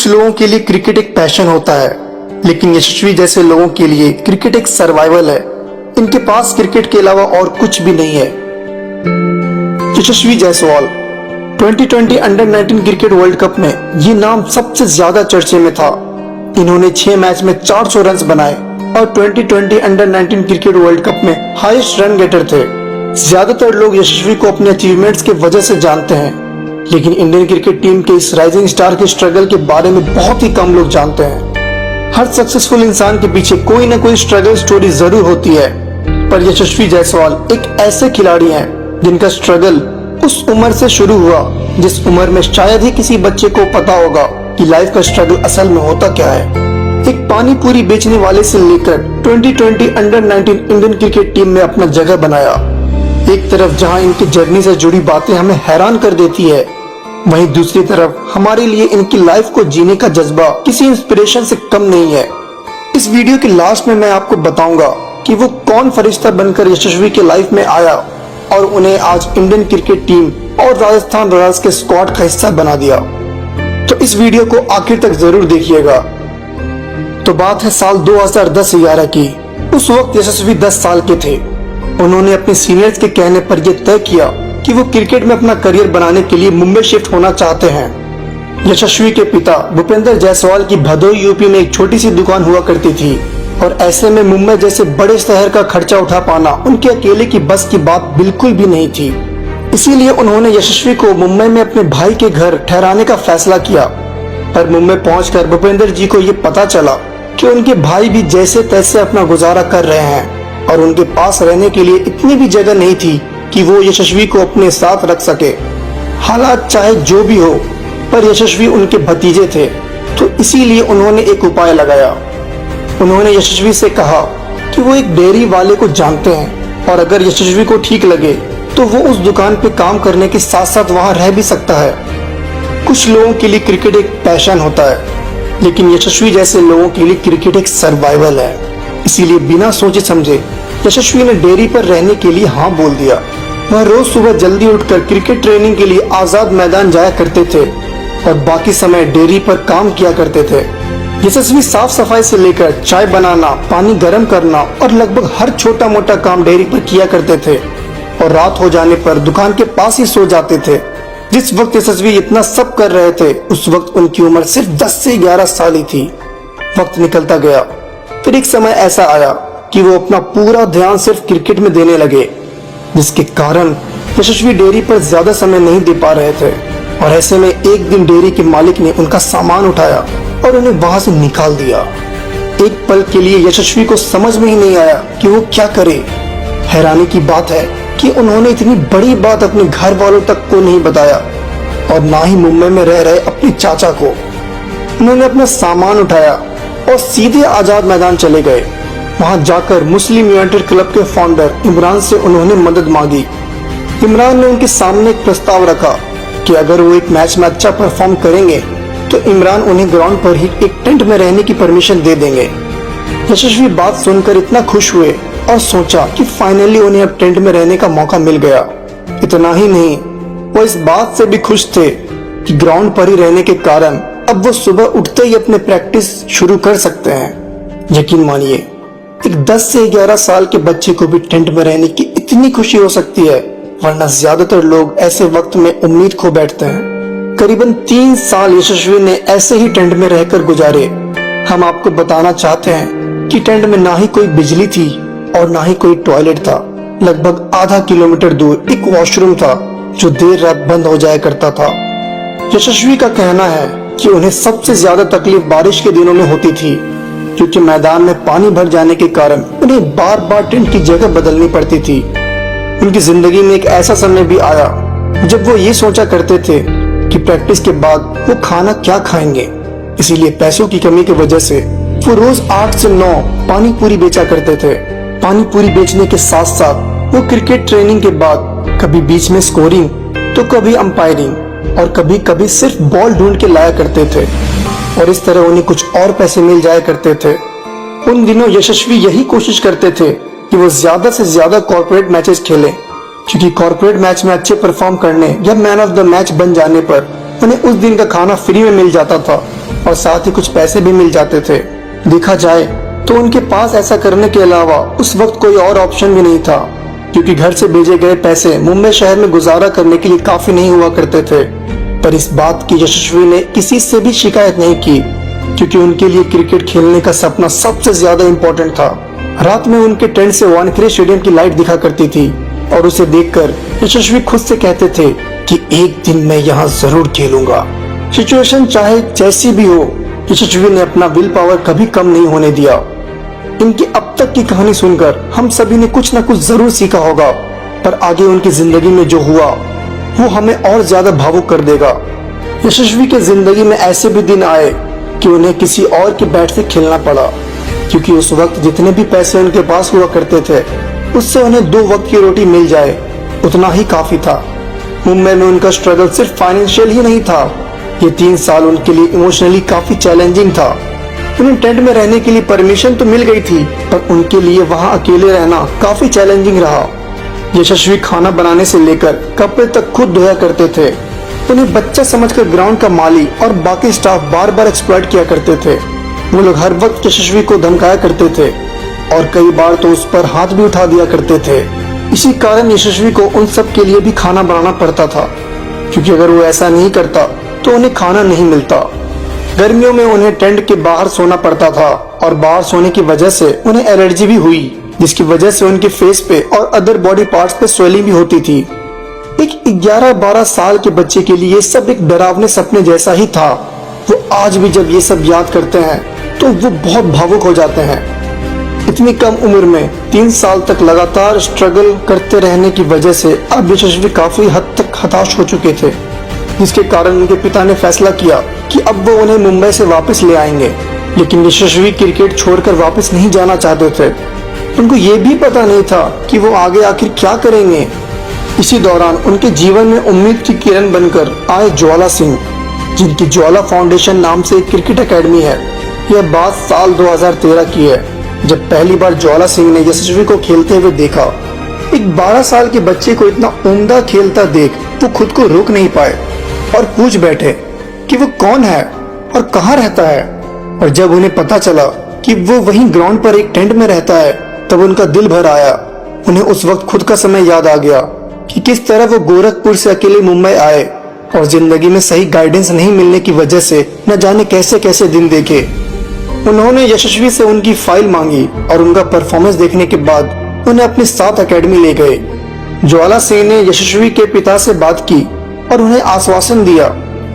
कुछ लोगों के लिए क्रिकेट एक पैशन होता है, लेकिन यशस्वी जैसे लोगों के लिए क्रिकेट एक सर्वाइवल है। इनके पास क्रिकेट के अलावा और कुछ भी नहीं है। Yashasvi Jaiswal 2020 under 19 cricket world cup में ये नाम सबसे ज्यादा चर्चे में था। इन्होंने 6 मैच में 400 रन बनाए और 2020 अंडर 19 क्रिकेट वर्ल्ड कप में हाईएस्ट रन गेटर थे। ज्यादातर लोग यशस्वी को अपने अचीवमेंट्स के वजह से जानते हैं, लेकिन इंडियन क्रिकेट टीम के इस राइजिंग स्टार के स्ट्रगल के बारे में बहुत ही कम लोग जानते हैं। हर सक्सेसफुल इंसान के पीछे कोई ना कोई स्ट्रगल स्टोरी जरूर होती है, पर यशस्वी जायसवाल एक ऐसे खिलाड़ी हैं जिनका स्ट्रगल उस उम्र से शुरू हुआ जिस उम्र में शायद ही किसी बच्चे को पता होगा कि लाइफ का स्ट्रगल असल में होता क्या है। एक पानी पूरी बेचने वाले से लेकर 2020 अंडर 19 इंडियन क्रिकेट टीम में अपना जगह बनाया। एक तरफ जहां इनकी जर्नी से जुड़ी बातें हमें हैरान कर देती है, वहीं दूसरी तरफ हमारे लिए इनकी लाइफ को जीने का जज्बा किसी इंस्पिरेशन से कम नहीं है। इस वीडियो के लास्ट में मैं आपको बताऊंगा कि वो कौन फरिश्ता बनकर यशस्वी के लाइफ में आया और उन्हें आज इंडियन क्रिकेट टीम और राजस्थान रॉयल्स के स्क्वाड का हिस्सा बना दिया। तो इस वीडियो को आखिर तक जरूर देखिएगा। तो बात है साल 2010-11 की। उस वक्त यशस्वी 10 साल के थे। उन्होंने अपने सीनियर्स के कहने पर यह तय किया कि वो क्रिकेट में अपना करियर बनाने के लिए मुंबई शिफ्ट होना चाहते हैं। यशस्वी के पिता भूपेंद्र जायसवाल की भदोही यूपी में एक छोटी सी दुकान हुआ करती थी और ऐसे में मुंबई जैसे बड़े शहर का खर्चा उठा पाना उनके अकेले की बस की बात बिल्कुल भी नहीं थी। इसीलिए उन्होंने यशस्वी को मुंबई में अपने भाई के घर ठहराने का फैसला किया। पर मुंबई पहुंचकर भूपेंद्र जी को ये पता चला कि उनके भाई भी जैसे तैसे अपना गुजारा कर रहे हैं और उनके पास रहने के लिए इतनी भी जगह नहीं थी कि वो यशस्वी को अपने साथ रख सके। हालात चाहे जो भी हो, पर यशस्वी उनके भतीजे थे, तो इसीलिए उन्होंने एक उपाय लगाया। उन्होंने यशस्वी से कहा कि वो एक डेयरी वाले को जानते हैं और अगर यशस्वी को ठीक लगे तो वो उस दुकान पे काम करने के साथ साथ वहाँ रह भी सकता है। कुछ लोगों के लिए क्रिकेट एक पैशन होता है, लेकिन यशस्वी जैसे लोगों के लिए क्रिकेट एक सर्वाइवल है। इसीलिए बिना सोचे समझे यशस्वी ने डेयरी पर रहने के लिए हाँ बोल दिया। वह रोज सुबह जल्दी उठकर क्रिकेट ट्रेनिंग के लिए आजाद मैदान जाया करते थे और बाकी समय डेयरी पर काम किया करते थे। यशस्वी साफ सफाई से लेकर चाय बनाना, पानी गर्म करना और लगभग हर छोटा मोटा काम डेयरी पर किया करते थे और रात हो जाने पर दुकान के पास ही सो जाते थे। जिस वक्त यशस्वी इतना सब कर रहे थे उस वक्त उनकी उम्र सिर्फ 10 से 11 साल ही थी। वक्त निकलता गया, फिर एक समय ऐसा आया कि वो अपना पूरा ध्यान सिर्फ क्रिकेट में देने लगे, जिसके कारण यशस्वी डेयरी पर ज्यादा समय नहीं दे पा रहे थे। और ऐसे में एक दिन डेयरी के मालिक ने उनका सामान उठाया और उन्हें वहां से निकाल दिया। एक पल के लिए यशस्वी को समझ में ही नहीं आया कि वो क्या करे। हैरानी की बात है कि उन्होंने इतनी बड़ी बात अपने घर वालों तक को नहीं बताया और ना ही मुंबई में रह रहे अपने चाचा को। उन्होंने अपना सामान उठाया और सीधे आजाद मैदान चले गए। वहां जाकर मुस्लिम यूनाइटेड क्लब के फाउंडर इमरान से उन्होंने मदद मांगी। इमरान ने उनके सामने एक प्रस्ताव रखा कि अगर वो एक मैच में अच्छा परफॉर्म करेंगे तो इमरान उन्हें ग्राउंड पर ही एक टेंट में रहने की परमिशन दे देंगे। यशस्वी बात सुनकर इतना खुश हुए और सोचा कि फाइनली उन्हें अब टेंट में रहने का मौका मिल गया। इतना ही नहीं, वो इस बात से भी खुश थे कि ग्राउंड पर ही रहने के कारण अब वो सुबह उठते ही अपने प्रैक्टिस शुरू कर सकते हैं। यकीन मानिए, एक 10 से 11 साल के बच्चे को भी टेंट में रहने की इतनी खुशी हो सकती है, वरना ज्यादातर लोग ऐसे वक्त में उम्मीद खो बैठते हैं। करीबन 3 साल यशस्वी ने ऐसे ही टेंट में रहकर गुजारे। हम आपको बताना चाहते हैं कि टेंट में ना ही कोई बिजली थी और ना ही कोई टॉयलेट था। लगभग आधा किलोमीटर दूर एक वॉशरूम था जो देर रात बंद हो जाया करता था। यशस्वी का कहना है कि उन्हें सबसे ज्यादा तकलीफ बारिश के दिनों में होती थी, क्योंकि मैदान में पानी भर जाने के कारण उन्हें बार बार टेंट की जगह बदलनी पड़ती थी। उनकी जिंदगी में एक ऐसा समय भी आया जब वो ये सोचा करते थे कि प्रैक्टिस के बाद वो खाना क्या खाएंगे। इसीलिए पैसों की कमी की वजह से वो रोज 8 से 9 पानी पूरी बेचा करते थे। पानी पूरी बेचने के साथ साथ वो क्रिकेट ट्रेनिंग के बाद कभी बीच में स्कोरिंग तो कभी अंपायरिंग और कभी कभी सिर्फ बॉल ढूंढ के लाया करते थे और इस तरह उन्हें कुछ और पैसे मिल जाया करते थे। उन दिनों यशस्वी यही कोशिश करते थे कि वो ज्यादा से ज्यादा कॉर्पोरेट मैचेस खेलें, क्योंकि कॉर्पोरेट मैच में अच्छे परफॉर्म करने या मैन ऑफ द मैच बन जाने पर उन्हें उस दिन का खाना फ्री में मिल जाता था। और साथ ही कुछ पैसे भी मिल जाते थे। देखा जाए तो उनके पास ऐसा करने के अलावा उस वक्त कोई और ऑप्शन भी नहीं था, क्योंकि घर से भेजे गए पैसे मुंबई शहर में गुजारा करने के लिए काफी नहीं हुआ करते थे। पर इस बात की यशस्वी ने किसी से भी शिकायत नहीं की, क्योंकि उनके लिए क्रिकेट खेलने का सपना सबसे ज्यादा इम्पोर्टेंट था। रात में उनके टेंट से वानखेड़े स्टेडियम की लाइट दिखा करती थी और उसे देखकर यशस्वी खुद से कहते थे कि एक दिन मैं यहाँ जरूर खेलूंगा। सिचुएशन चाहे जैसी भी हो, यशस्वी ने अपना विल पावर कभी कम नहीं होने दिया। इनकी अब तक की कहानी सुनकर हम सभी ने कुछ न कुछ जरूर सीखा होगा, पर आगे उनकी जिंदगी में जो हुआ वो हमें और ज्यादा भावुक कर देगा। यशस्वी के जिंदगी में ऐसे भी दिन आए कि उन्हें किसी और के बैट से खेलना पड़ा, क्योंकि उस वक्त जितने भी पैसे उनके पास हुआ करते थे उससे उन्हें 2 वक्त की रोटी मिल जाए उतना ही काफी था। मुंबई में उनका स्ट्रगल सिर्फ फाइनेंशियल ही नहीं था, ये 3 साल उनके लिए इमोशनली काफी चैलेंजिंग था। उन्हें टेंट में रहने के लिए परमिशन तो मिल गई थी, पर उनके लिए वहां अकेले रहना काफी चैलेंजिंग रहा। यशस्वी खाना बनाने से लेकर कपड़े तक खुद धोया करते थे। उन्हें बच्चा समझकर ग्राउंड का माली और बाकी स्टाफ बार बार एक्सप्लॉइट किया करते थे। वो लोग हर वक्त यशस्वी को धमकाया करते थे और कई बार तो उस पर हाथ भी उठा दिया करते थे। इसी कारण यशस्वी को उन सब के लिए भी खाना बनाना पड़ता था, क्योंकि अगर वो ऐसा नहीं करता तो उन्हें खाना नहीं मिलता। गर्मियों में उन्हें टेंट के बाहर सोना पड़ता था और बाहर सोने की वजह से उन्हें एलर्जी भी हुई, जिसकी वजह से उनके फेस पे और अदर बॉडी पार्ट्स पे स्वेलिंग भी होती थी। एक 11-12 साल के बच्चे के लिए ये सब एक डरावने सपने जैसा ही था। वो आज भी जब ये सब याद करते हैं तो वो बहुत भावुक हो जाते हैं। इतनी कम उम्र में 3 साल तक लगातार स्ट्रगल करते रहने की वजह से अब यशस्वी काफी हद तक हताश हो चुके थे, जिसके कारण उनके पिता ने फैसला किया कि अब वो उन्हें मुंबई से वापस ले आएंगे। लेकिन यशस्वी क्रिकेट छोड़कर वापस नहीं जाना चाहते थे। उनको ये भी पता नहीं था कि वो आगे आखिर क्या करेंगे। इसी दौरान उनके जीवन में उम्मीद की किरण बनकर आए ज्वाला सिंह, जिनकी ज्वाला फाउंडेशन नाम से एक क्रिकेट एकेडमी है। यह बात साल 2013 की है, जब पहली बार ज्वाला सिंह ने यशस्वी को खेलते हुए देखा। एक 12 साल के बच्चे को इतना उम्दा खेलता देख वो खुद को रोक नहीं पाए और पूछ बैठे कि वो कौन है और कहाँ रहता है। और जब उन्हें पता चला कि वो वहीं ग्राउंड पर एक टेंट में रहता है, तब उनका दिल भर आया। उन्हें उस वक्त खुद का समय याद आ गया कि किस तरह वो गोरखपुर से अकेले मुंबई आए और जिंदगी में सही गाइडेंस नहीं मिलने की वजह से न जाने कैसे कैसे दिन देखे। उन्होंने यशस्वी से उनकी फाइल मांगी और उनका परफॉर्मेंस देखने के बाद उन्हें अपने साथ एकेडमी ले गए। ज्वाला सिंह ने यशस्वी के पिता से बात की और उन्हें आश्वासन दिया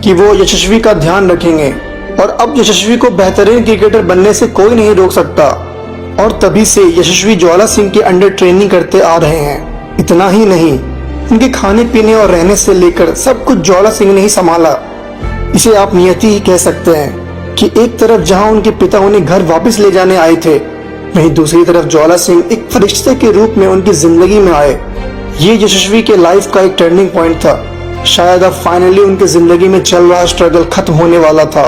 कि वो यशस्वी का ध्यान रखेंगे और अब यशस्वी को बेहतरीन क्रिकेटर बनने से कोई नहीं रोक सकता। और तभी से यशस्वी ज्वाला सिंह के अंडर ट्रेनिंग करते आ रहे हैं। इतना ही नहीं, उनके खाने पीने और रहने से लेकर सब कुछ ज्वाला सिंह ने ही संभाला। इसे आप नियति ही कह सकते हैं कि एक तरफ जहां उनके पिता उन्हें घर वापस ले जाने आए थे, वहीं दूसरी तरफ ज्वाला सिंह एक फरिश्ते के रूप में उनकी जिंदगी में आए। ये यशस्वी के लाइफ का एक टर्निंग पॉइंट था। शायद अब फाइनली उनकी जिंदगी में चल रहा स्ट्रगल खत्म होने वाला था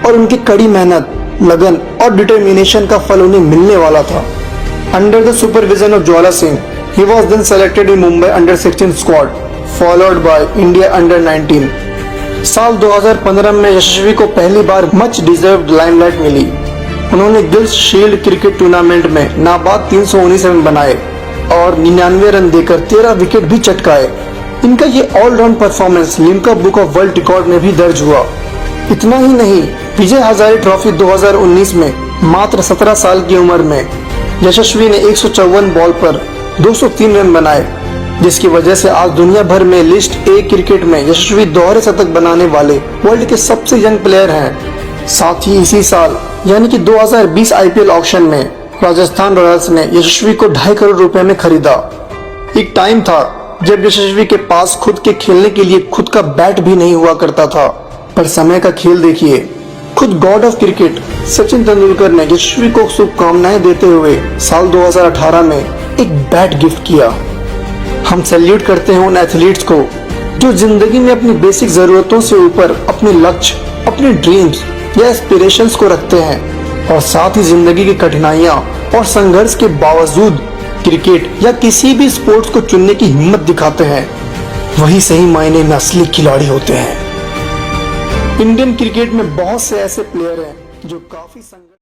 और उनकी कड़ी मेहनत, लगन और डिटर्मिनेशन का फल उन्हें मिलने वाला था। Under the supervision of Jwala Singh, he was then selected in Mumbai under-16 squad, followed by India under-19। साल 2015 में यशस्वी को पहली बार मच डिजर्व्ड लाइमलाइट मिली। उन्होंने गिल्स शील्ड क्रिकेट टूर्नामेंट में नाबाद 319 रन बनाए और 99 रन देकर 13 विकेट भी चटकाए। इनका ये all round performance Limca book of world record में भी दर्ज हुआ। इतना ही नहीं, विजय हजारे ट्रॉफी 2019 में मात्र 17 साल की उम्र में यशस्वी ने 154 बॉल पर 203 रन बनाए, जिसकी वजह से आज दुनिया भर में लिस्ट ए क्रिकेट में यशस्वी दोहरे शतक बनाने वाले वर्ल्ड के सबसे यंग प्लेयर हैं। साथ ही इसी साल यानी कि 2020 आईपीएल ऑक्शन में राजस्थान रॉयल्स ने यशस्वी को 2.5 करोड़ रुपए में खरीदा। एक टाइम था जब यशस्वी के पास खुद के खेलने के लिए खुद का बैट भी नहीं हुआ करता था, पर समय का खेल देखिए। खुद God of cricket Sachin Tendulkar ने यशस्वी को शुभकामनाएं देते हुए साल 2018 में एक बैट गिफ्ट किया। हम सैल्यूट करते हैं उन एथलीट्स को जो जिंदगी में अपनी बेसिक जरूरतों से ऊपर अपने लक्ष्य, अपने ड्रीम्स या एस्पिरेशंस को रखते हैं और साथ ही जिंदगी की कठिनाइयां और संघर्ष के बावजूद क्रिकेट या किसी भी स्पोर्ट्स को चुनने की हिम्मत दिखाते हैं। वही सही मायने में असली खिलाड़ी होते हैं। इंडियन क्रिकेट में बहुत से ऐसे प्लेयर हैं जो काफी संघर्ष